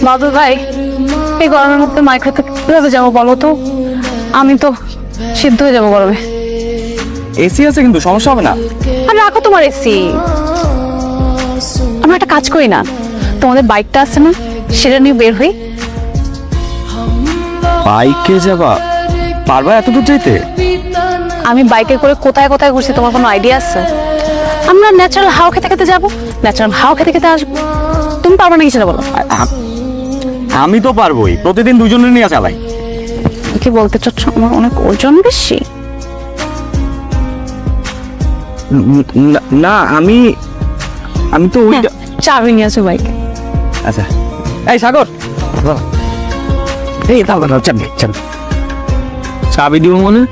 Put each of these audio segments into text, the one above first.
বাদল ভাই, এই গরমের মধ্যে মাইক খেতে কিভাবে যাবো বলো তো? আমি তো সিদ্ধ হয়ে যাবো গরমে। এসি আছে কিন্তু সমস্যা হবে না। আর রাখো তোমার এসি। আমরা একটা কাজ করি না, তোমাদের বাইকটা আছে না, সেটা নিয়ে বের হই। বাইকে যাবা? পারবা এত দূর যেতে? আমি বাইকে করে কোথায় কোথায় ঘুরছি, তোমার কোনো আইডিয়া আছে? আমরা ন্যাচারাল হাওয়া খেতে খেতে যাবো, ন্যাচারাল হাওয়া খেতে খেতে আসবো। তুমি পারবে নাকি সেটা বলো। আমি তো পারবোই, প্রতিদিন দুজনে নিয়ে চালাই। কি বলতে চাচ্ছ, আমার অনেক ওজন বেশি? না আমি তো ওই চাবি নিয়ে আসো বাইকে। আচ্ছা এই সাগর, এই দাও চাবি চাবি চাবি দিব মনে।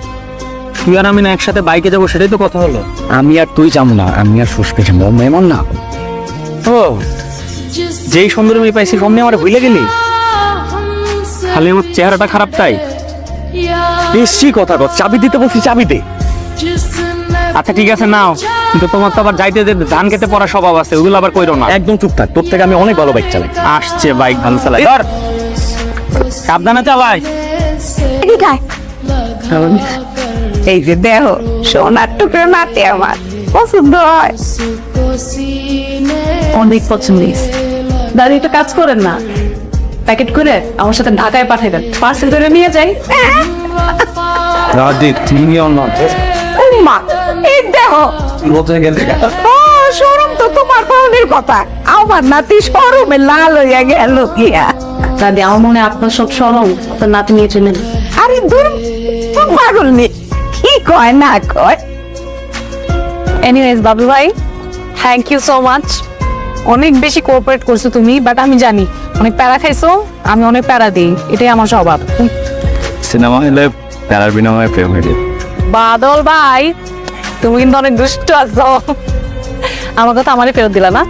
তুই আর আমি না একসাথে বাইকে যাবো, সেটাই তো কথা হলো। আমি আর তুই যাবো না, আমি আর সুস্পে যাবো, মেমন না। ও যেই সুন্দর মেয়ে পাইছি কমনি আমার ভুলে গেলি? খালি আমার চেহারাটা খারাপ তাই? বেশি কথা কর, চাবি দিতে বলছি, চাবি দে। আচ্ছা ঠিক আছে নাও, কিন্তু তোমার তো আবার যাইতে ধান খেতে পড়া স্বভাব আছে, ওগুলো আবার কইরো না। একদম চুপ থাক, তোর থেকে আমি অনেক ভালো বাইক চালাই। আসছে বাইক ভালো চালাই, ধর সাবধানে চালাই। এই যে দেহ সোনার টুকরো নাতে আমার পছন্দ হয়, অনেক পছন্দ। দাদি একটা কাজ করেন না, প্যাকেট করে আমার সাথে ঢাকায় পাঠিয়ে দেন, পার্সেল করে নিয়ে যাই। রাজি তুমি অন্য মা এই দেহ বলতে গেলে ও শরম তো তোমার পাউনের কথা, আমার নাতি শরমে লাল হইয়া গেল গিয়া। দাদি আমার মনে হয় আপনার সব সরম আপনার নাতি নিয়ে চলে। আরে দূর পাগল নি, কি কয় না কয়। এনিওয়েজ বাবু ভাই, থ্যাংক ইউ সো মাচ। অনেক বেশি কোঅপারেট করছো তুমি, বাট আমি জানি অনেক প্যারা খাইছো, আমি অনেক প্যারা দিই, এটাই আমার স্বভাব। সিনেমা হলে প্যারার বিনিময়ে প্রেম হয়ে যায়। বাদল ভাই, তুমি কিন্তু অনেক দুষ্ট আছো। আমার কথা আমারই ফেরত দিলা না।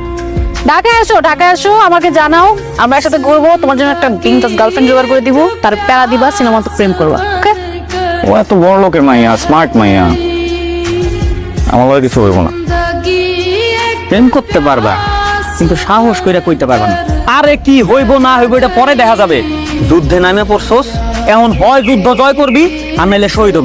ঢাকায় আসো, ঢাকায় আসো, আমাকে জানাও, আমরা একসাথে ঘুরবো, তোমার জন্য একটা বিন্দাস গার্লফ্রেন্ড জোগাড় করে দিব, তার প্যারা দিবা, সিনেমা তো প্রেম করবা। ওকে? ও এত বড় লোকের মাইয়া, স্মার্ট মাইয়া, আমার বলে কিছু হইব না। প্রেম করতে পারবা কিন্তু সাহস কইরা কইতে পারবা না। আরে কি হইব না হইব এটা পরে দেখা যাবে। যুদ্ধে নামে পড়ছস, এখন হয় যুদ্ধ জয় করবি আর নাইলে শহীদ হবি।